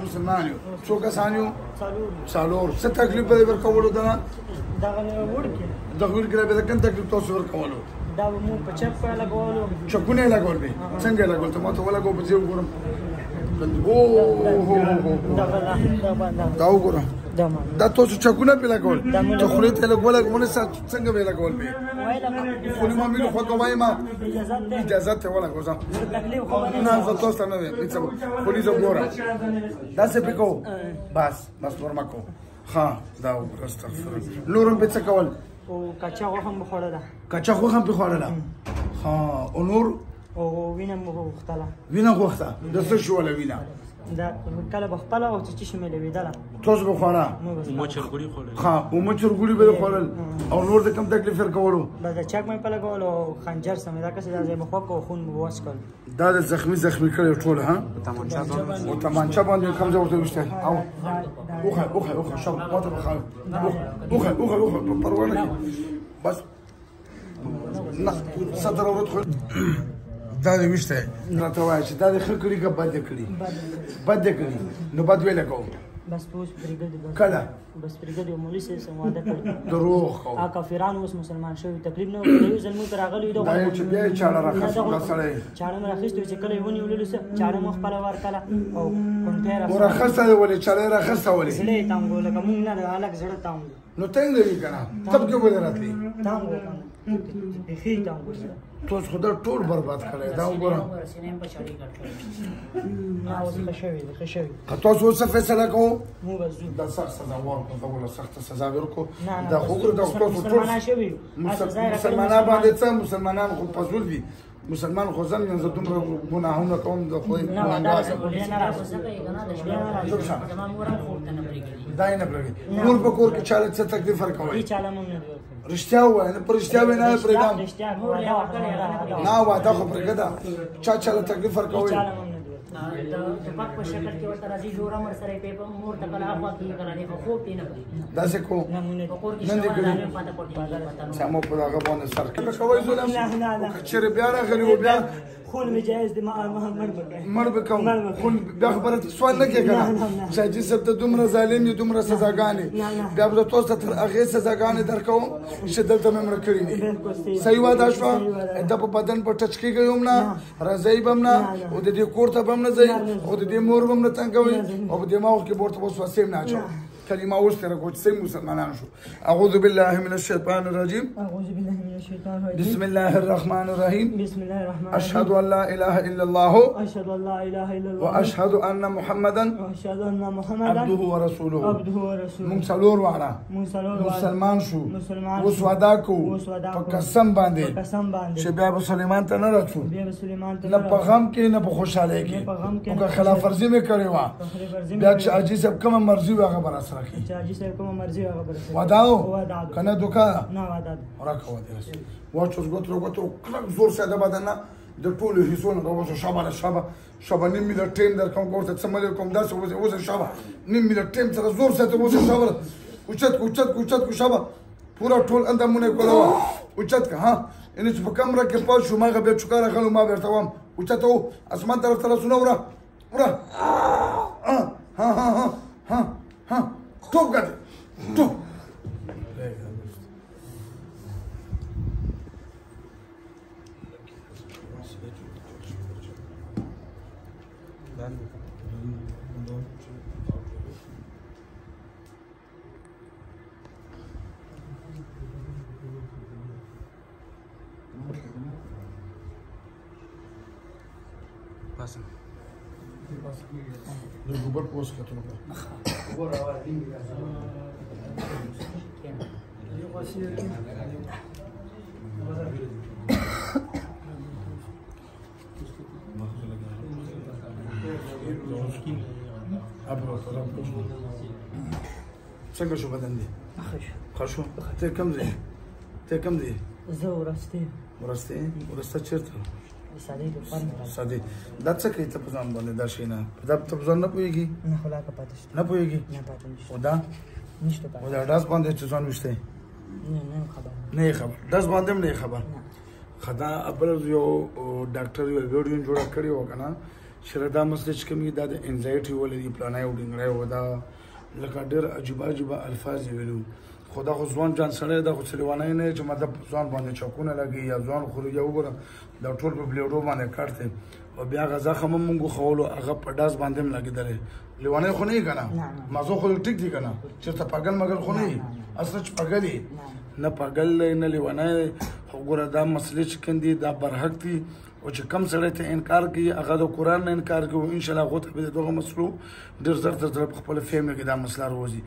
مسلمانیو څو کسانیو څلور څه تکلیف به ورکولو دنه دغه وړکې دغه وړکې به کوم تکلیف تاسو ورکولو دا مو په چپ لګولو چکونه لګول به څنګه لګول ته ما ته ولګو په ځای وګورم دا وګورم دا تاسو چکونه په لګول ته خو ته لګول مونږ څنګه به لګول به خو ما مې خو کومای ما اجازه ته ولا غوځم تکلیف خو نه زه تاسو نه ویم هیڅ پولیس وګوره دا څه پکو بس ورما کو ها دا استغفر نورم به څه کول او کچا غوښه بخوړه کچا غوښه بخوړه ها او نور او وینه مو غوښتله وینه غوښته د څه شو ولا وینه دا کله بخپله او چې شمه لویدله تاسو بخوړه مو چرګوړي خوړل ها او مو چرګوړي به خوړل او نور د کوم تکلیف ورکولو دا چاک مې په لګول او خنجر سم دا کسه دا مخ کو خون مو واسکل دا د زخمی کړي ټول ها او تمانچا باندې کوم ځای ورته وشته او اوخه شو ماته بخال اوخه پروا نه بس نه صدر ورته دا دې وشته راته وایي چې دا د ښه کړي که بد کړي نو بد ویله کوم بس پوس برګد کله بس برګد یو مولوي سره سمواده کړ دروغ خو کافرانو اوس مسلمان شوی تکلیف نه وکړي زلمو تر راغلی دا چې بیا چاړه راخښه سړی چاړه راخښته چې کله ونی ولول سه چاړه مخ په لور کله او کونټه راخښه ولې چاړه راخښه ولې زلې تانګو لکه مونږ نه الګ زړه تانګو نو څنګه وی کنه تب کې ولې راتلی تانګو بخي تانګو توس خدا ټول برباد کړی دا وګوره نه اوس خشوي که تاسو اوس فیصله کوو مو بزو دا سخت سزا ورکړو دا ولا سخت سزا ورکړو دا خو ګوره دا تاسو ټول مسلمانان باندې څه مسلمانان خو پزول دي مسلمان خو ځم نه دومره ګناهونه کوم د خو دا نه پرېږدي نور په کور کې چاله څه تکلیف ورکوي رښتیا ووایه نه پر رښتیا وایه نه پرېږدم نه واده خو پرېږده چا چاله تکلیف ورکوي د پاک په شکل کې ورته راځي جوړه مر سره په مور ته کله هغه کې کله نه خو تی نه کوي داسې کو نن دې کړی سمو په هغه باندې سر کې کوي ظلم چیرې بیا راغلی و بیا خون می جایز دي مړ بکوم خون بیا خبره سوال نه کوي کنه چې سب ته دومره ظالم دي دومره سزاګانې بیا به تاسو تر هغه سزاګانې درکوم چې دلته مې مړ کړی دي صحیح واده شو د په بدن په ټچ کې ګیوم نه راځي بم نه او د دې کور ته بم نه ځي او د دې مور بم نه تنګوي او د دماغ کې ورته وسوسه نه اچو كلمة وسطى كنت سي مسلمان شو أعوذ بالله من الشيطان الرجيم بسم الله الرحمن الرحيم أشهد أن لا إله إلا الله وأشهد أن محمدا عبده ورسوله من سلور وعلا مسلمان شو وسوداكو فقسم باندي شباب سليمان تنرتو نبغم كي نبخش عليك وكخلاف فرزي مكريوا بياك عجيز بكم مرزي وغبر أسرع چاجي سره کوم مرزي هغه برسه وداو کنه دوکا نه ودا راکو دې واچوس ګوترو کلک زور ساده بدن د ټولو هیڅونه غوښه شابه نیم ملي ټیم در کوم ګورته سمل کوم داسې وځه شابه نیم ملي ټیم سره زور ساته وځه شابه اوچت شابه پورا ټول اندامونه کوله اوچت ها ان چې په کمره کې پاو شو ماغه به چکار غلو ما ورته وم اوچت او اسمان طرف ته سونه ورا ها توپ گده توپ Passa. Do Google Post que tu não څنګه شو بدن دي؟ خشو ته کم دي؟ زه ورسته ورسته چیرته ساده د پر نه ساده دا څه کوي ته په ځان باندې دا شي نه دا ته په ځان نه پوهېږي نه خو لا که پاتې شته نه پوهېږي نه پاتې نشته او دا نشته پاتې او دا ډاس باندې چې ځان وشته نه خبر نه یې خبر ډاس باندې هم نه یې خبر خدا ابل یو ډاکټر یو ویډیو جوړ کړی و کنه چې دا مسله چې کومي دا د انزایټي ولې پلانای وډینګړای و دا لکه ډېر عجیب الفاظ ویلو خدا خو ځوان جان سره دا خو سلیوانای نه چې مطلب ځوان باندې چاکونه لګي یا ځوان خو یو وګوره دا ټول په بلیډو باندې کاټته او بیا غزا خمم مونږ خولو هغه په داس باندې هم لګیدل لیوانای خو نه کنه مازو خو ټیک دی کنه چې ته پاگل مګل خو نه اصل چې پاگلی نه پاگل نه لیوانای وګوره دا مسلې چې کندي دا برحق دي او چې کم سره ته انکار کوي هغه د قران نه انکار کوي ان شاء الله غوته به دغه مسلو ډیر زر تر خپل فهم کې دا مسله روزي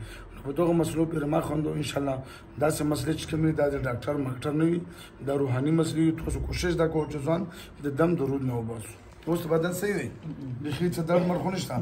په دغه مسلو پر ما خوندو ان شاء الله دا سه مسلې چې کومي دا د ډاکټر ماکټر نه وي دا روحاني مسلې تاسو کوشش دا کوو چې ځان د دم درود نه وباسو اوس بدن صحیح دی د هیڅ درد مرخه نشته